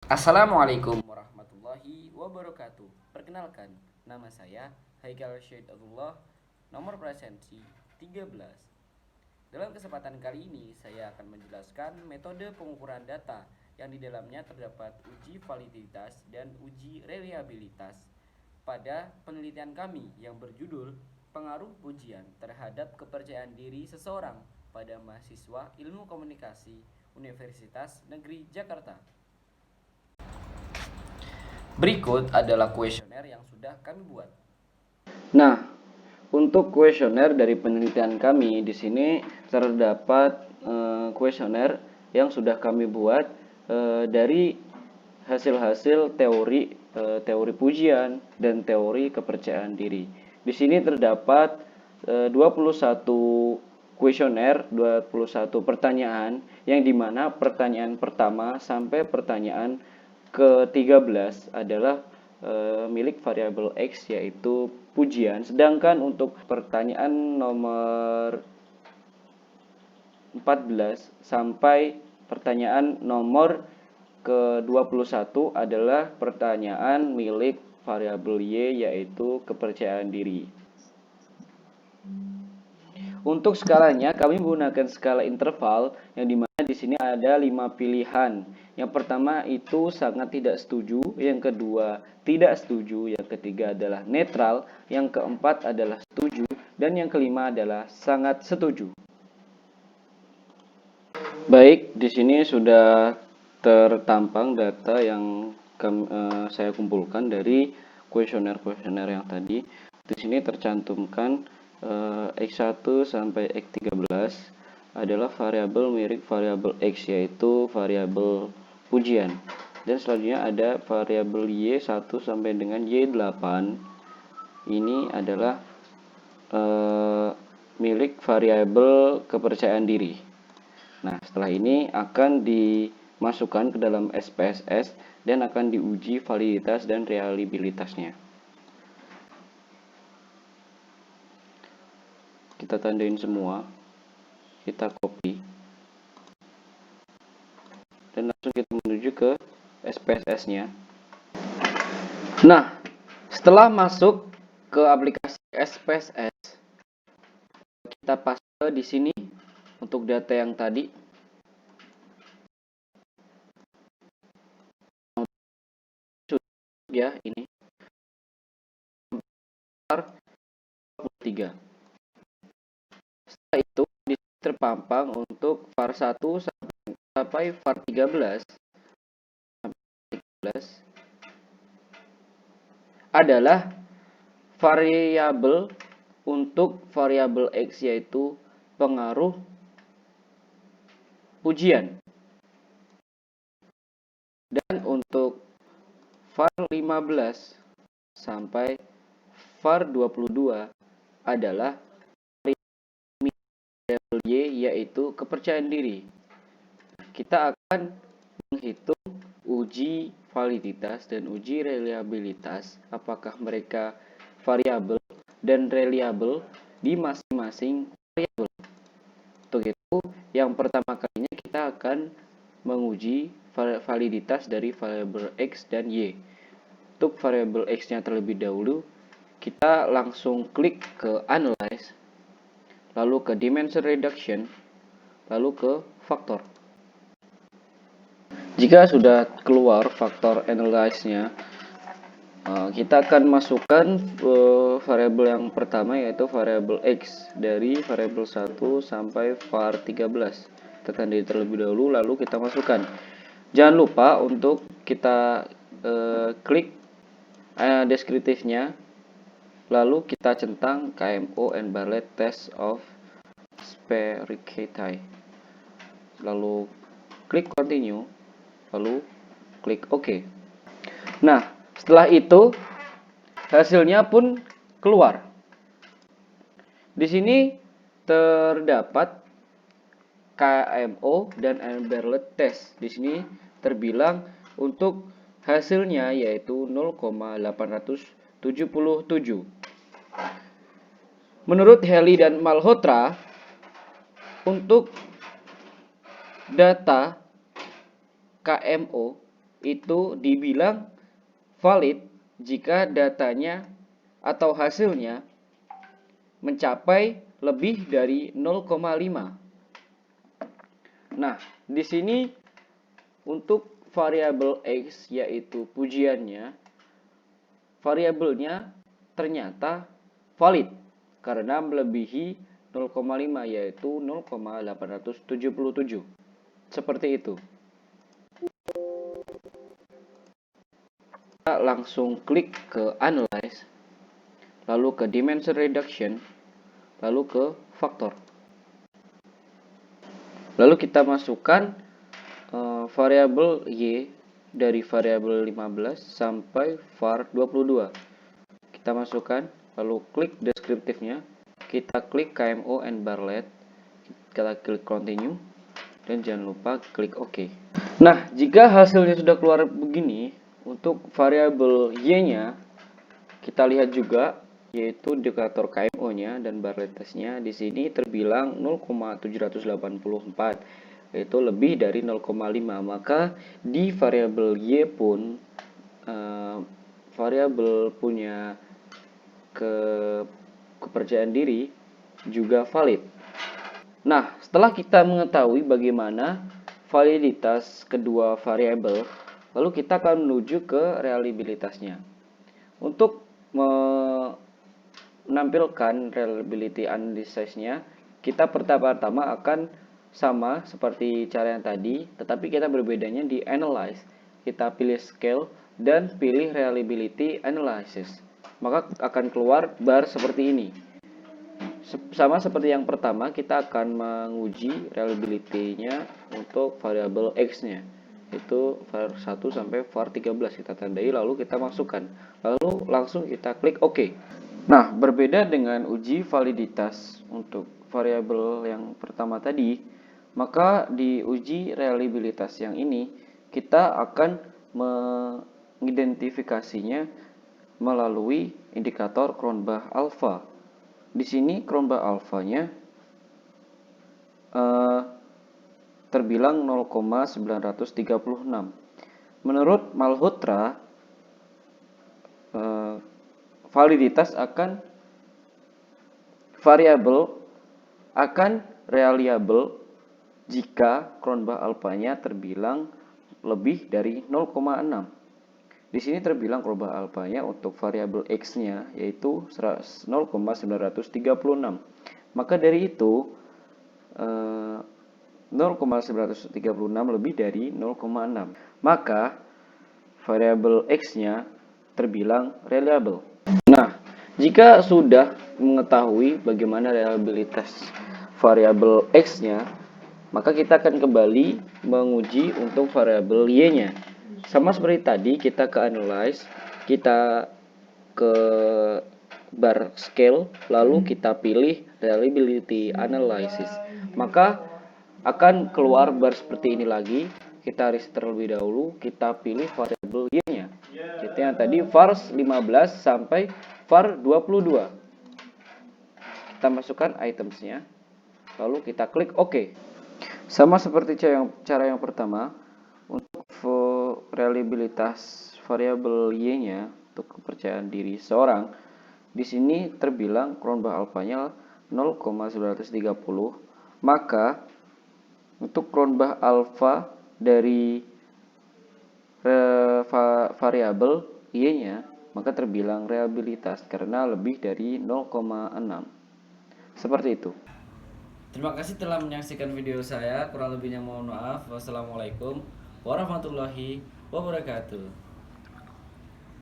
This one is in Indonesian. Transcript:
Assalamualaikum warahmatullahi wabarakatuh. Perkenalkan, nama saya Haikal Syed Abdullah, nomor presensi 13. Dalam kesempatan kali ini, saya akan menjelaskan metode pengukuran data yang di dalamnya terdapat uji validitas dan uji reliabilitas pada penelitian kami yang berjudul Pengaruh Pujian terhadap kepercayaan diri seseorang pada mahasiswa Ilmu Komunikasi Universitas Negeri Jakarta. Berikut adalah kuesioner yang sudah kami buat. Nah, untuk kuesioner dari penelitian kami di sini terdapat kuesioner yang sudah kami buat dari hasil-hasil teori pujian dan teori kepercayaan diri. Di sini terdapat 21 kuesioner, 21 pertanyaan yang dimana pertanyaan pertama sampai pertanyaan ke-13 adalah milik variabel X yaitu pujian. Sedangkan untuk pertanyaan nomor 14 sampai pertanyaan nomor ke-21 adalah pertanyaan milik variabel Y yaitu kepercayaan diri. Untuk skalanya kami menggunakan skala interval yang dimana di sini ada 5 pilihan. Yang pertama itu sangat tidak setuju, yang kedua tidak setuju, yang ketiga adalah netral, yang keempat adalah setuju, dan yang kelima adalah sangat setuju. Baik, di sini sudah tertampang data yang saya kumpulkan dari kuesioner-kuesioner yang tadi. Di sini tercantumkan X1 sampai X13 adalah variabel mirip variabel X yaitu variabel pujian. Dan selanjutnya ada variabel Y1 sampai dengan Y8. Ini adalah milik variabel kepercayaan diri. Nah, setelah ini akan dimasukkan ke dalam SPSS dan akan diuji validitas dan reliabilitasnya. Kita tandain semua, kita copy, dan langsung kita menuju ke SPSS-nya. Nah, setelah masuk ke aplikasi SPSS, kita paste di sini untuk data yang tadi. Ya, ini 3. Setelah itu di sini terpampang untuk var1 sampai var13 adalah variabel untuk variabel X yaitu pengaruh pujian. Dan untuk var 15 sampai var 22 adalah variabel Y yaitu kepercayaan diri. Kita akan menghitung uji validitas dan uji reliabilitas apakah mereka variabel dan reliable di masing-masing variabel. Untuk itu, yang pertama kalinya kita akan menguji validitas dari variabel X dan Y. Untuk variabel X-nya terlebih dahulu, kita langsung klik ke Analyze, lalu ke Dimension Reduction, lalu ke Faktor. Jika sudah keluar faktor analyze-nya, kita akan masukkan variabel yang pertama yaitu variabel X dari variabel 1 sampai var 13. Kita tandai terlebih dahulu lalu kita masukkan. Jangan lupa untuk kita klik deskriptifnya lalu kita centang KMO and Bartlett Test of Sphericity. Lalu klik continue, lalu klik OK. Nah, setelah itu hasilnya pun keluar. Di sini terdapat KMO dan Bartlett test. Di sini terbilang untuk hasilnya yaitu 0,877. Menurut Haley dan Malhotra, untuk data KMO itu dibilang valid jika datanya atau hasilnya mencapai lebih dari 0,5. Nah, di sini untuk variabel X yaitu pujiannya, variabelnya ternyata valid karena melebihi 0,5 yaitu 0,877. Seperti itu. Kita langsung klik ke Analyze, lalu ke Dimension Reduction, lalu ke Faktor. Lalu kita masukkan variabel Y dari variabel 15 sampai var 22. Kita masukkan, lalu klik deskriptifnya, kita klik KMO and Bartlett, kita klik Continue, dan jangan lupa klik OK. Nah, jika hasilnya sudah keluar begini, untuk variabel Y-nya, kita lihat juga, yaitu indikator KMO-nya dan Bartlett test-nya di sini terbilang 0,784, yaitu lebih dari 0,5. Maka di variabel Y pun variabel punya kepercayaan diri juga valid. Nah, setelah kita mengetahui bagaimana validitas kedua variabel, lalu kita akan menuju ke reliabilitasnya. Untuk menampilkan reliability analysis-nya, kita pertama-tama akan sama seperti cara yang tadi, tetapi kita berbedanya di analyze. Kita pilih scale dan pilih reliability analysis. Maka akan keluar bar seperti ini. Sama seperti yang pertama, kita akan menguji reliability-nya untuk variabel X-nya. Itu var 1 sampai var 13 kita tandai, lalu kita masukkan. Lalu langsung kita klik OK. Nah, berbeda dengan uji validitas untuk variabel yang pertama tadi, maka di uji reliabilitas yang ini, kita akan mengidentifikasinya melalui indikator Cronbach alpha. Di sini Cronbach alpha-nya terbilang 0,936. Menurut Malhotra, validitas akan variabel akan reliable jika Cronbach alpha-nya terbilang lebih dari 0,6. Di sini terbilang Cronbach alpha-nya untuk variabel X-nya yaitu 0,936. Maka dari itu 0,936 lebih dari 0,6. Maka variabel X-nya terbilang reliable. Nah, jika sudah mengetahui bagaimana reliabilitas variabel X-nya, maka kita akan kembali menguji untuk variabel Y-nya. Sama seperti tadi, kita ke Analyze, kita ke bar scale, lalu kita pilih reliability analysis. Maka akan keluar bar seperti ini lagi. Kita reset terlebih dahulu, kita pilih variabel Y-nya. Itu yang tadi var 15 sampai var 22. Kita masukkan itemsnya, lalu kita klik OK. Sama seperti cara yang pertama, untuk reliabilitas variabel Y-nya untuk kepercayaan diri seorang, di sini terbilang Cronbach alpha-nya 0,930. Maka untuk Cronbach alpha dari variabel Y-nya, maka terbilang reliabilitas karena lebih dari 0,6. Seperti itu. Terima kasih telah menyaksikan video saya. Kurang lebihnya mohon maaf. Wassalamualaikum warahmatullahi wabarakatuh.